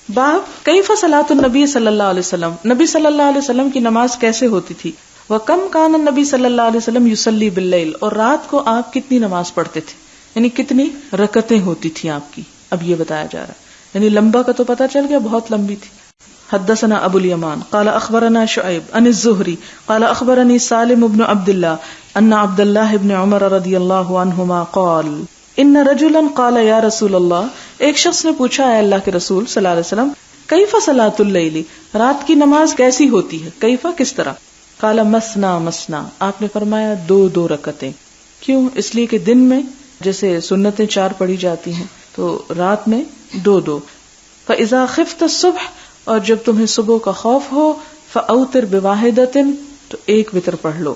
باب کیف صلاۃ النبی صلی اللہ علیہ وسلم، نبی صلی اللہ علیہ وسلم کی نماز کیسے ہوتی تھی. وکم کان النبی صلی اللہ علیہ وسلم یصلی باللیل، اور رات کو آپ کتنی نماز پڑھتے تھے، یعنی کتنی رکعتیں ہوتی تھی آپ کی. اب یہ بتایا جا رہا ہے، یعنی لمبا کا تو پتہ چل گیا بہت لمبی تھی. حدثنا ابو الیمان قال اخبرنا شعیب عن الزہری قال اخبرنی سالم بن عبد اللہ ان عبد اللہ بن عمر رضی اللہ عنہما قال ان رجلا قال یا رسول اللہ، ایک شخص نے پوچھا ہے اللہ کے رسول صلی اللہ علیہ وسلم، کیف صلاۃ اللیل، رات کی نماز کیسی ہوتی ہے، کیف کس طرح. قال مسنا مسنا، آپ نے فرمایا دو دو رکعتیں. کیوں؟ اس لیے کہ دن میں جیسے سنتیں 4 پڑھی جاتی ہیں تو رات میں 2 2. فاذا خفت الصبح، اور جب تمہیں صبح کا خوف ہو، فاوتر بواحدۃ، تو 1 وتر پڑھ لو.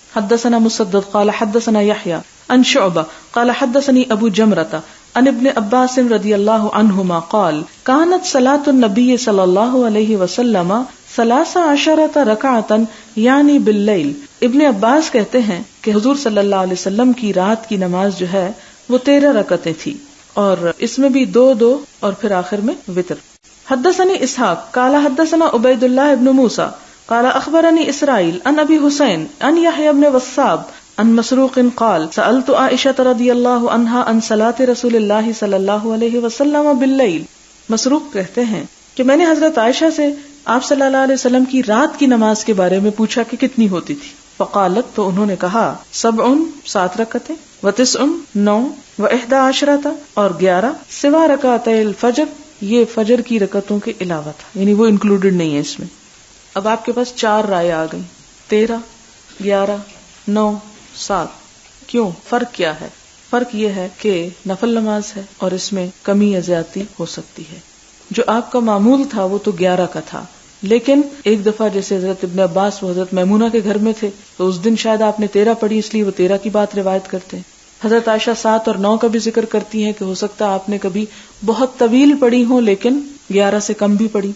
حدثنا مسدد قال حدثنا يحيى عن شعبہ قال حدثني ابو جمرة عن ابن عباس رضی اللہ عنہما قال كانت صلاة النبی صلی اللہ علیہ وسلم 13 رکعتا یعنی باللیل. ابن عباس کہتے ہیں کہ حضور صلی اللہ علیہ وسلم کی رات کی نماز جو ہے وہ 13 رکعتیں تھی، اور اس میں بھی 2 2 اور پھر آخر میں وتر. حدثني اسحاق قال حدثنا عبید اللہ ابن موسیٰ قال اخبرني اسرائیل عن ابی حسین عن یحیی بن وثاب عن مسروق قال سألت عائشہ رضی اللہ عنہا عن صلاة رسول اللہ صلی اللہ علیہ وسلم باللیل. مسروق کہتے ہیں کہ میں نے حضرت عائشہ سے آپ صلی اللہ علیہ وسلم کی رات کی نماز کے بارے میں پوچھا کہ کتنی ہوتی تھی. فقالت، تو انہوں نے کہا 7 رکعتیں، و9 9، و11 اور 11 سوا رکعتي الفجر، یہ فجر کی رکعتوں کے علاوہ تھا، یعنی وہ انکلوڈڈ نہیں ہے اس میں. اب آپ کے پاس 4 رائے آ گئی، 13 11 9 7. کیوں؟ فرق کیا ہے؟ فرق یہ ہے کہ نفل نماز ہے اور اس میں کمی یا زیادتی ہو سکتی ہے. جو آپ کا معمول تھا وہ تو 11 کا تھا، لیکن ایک دفعہ جیسے حضرت ابن عباس وہ حضرت میمونہ کے گھر میں تھے تو اس دن شاید آپ نے 13 پڑھی، اس لیے وہ 13 کی بات روایت کرتے ہیں. حضرت عائشہ 7 اور 9 کا بھی ذکر کرتی ہیں کہ ہو سکتا ہے آپ نے کبھی بہت طویل پڑھی ہوں لیکن 11 سے کم بھی پڑھی.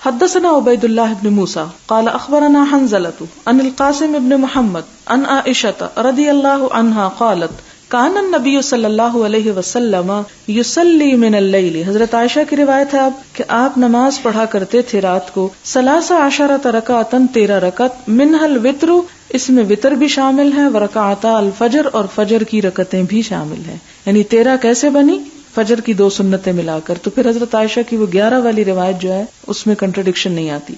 حدثنا عبید اللہ بن موسیٰ قال اخبرنا حنظلۃ عن القاسم بن محمد عن عائشہ رضی اللہ عنہا قالت کان النبی صلی اللہ علیہ وسلم یصلی من اللیل. حضرت عائشہ کی روایت ہے اب کہ آپ نماز پڑھا کرتے تھے رات کو 13 رکعتا 13 رکعت، منها الوتر، اس میں وتر بھی شامل ہے، ورکعتا الفجر، اور فجر کی رکعتیں بھی شامل ہیں. یعنی 13 کیسے بنی؟ فجر کی 2 سنتیں ملا کر. تو پھر حضرت عائشہ کی وہ 11 والی روایت جو ہے اس میں کنٹرڈکشن نہیں آتی.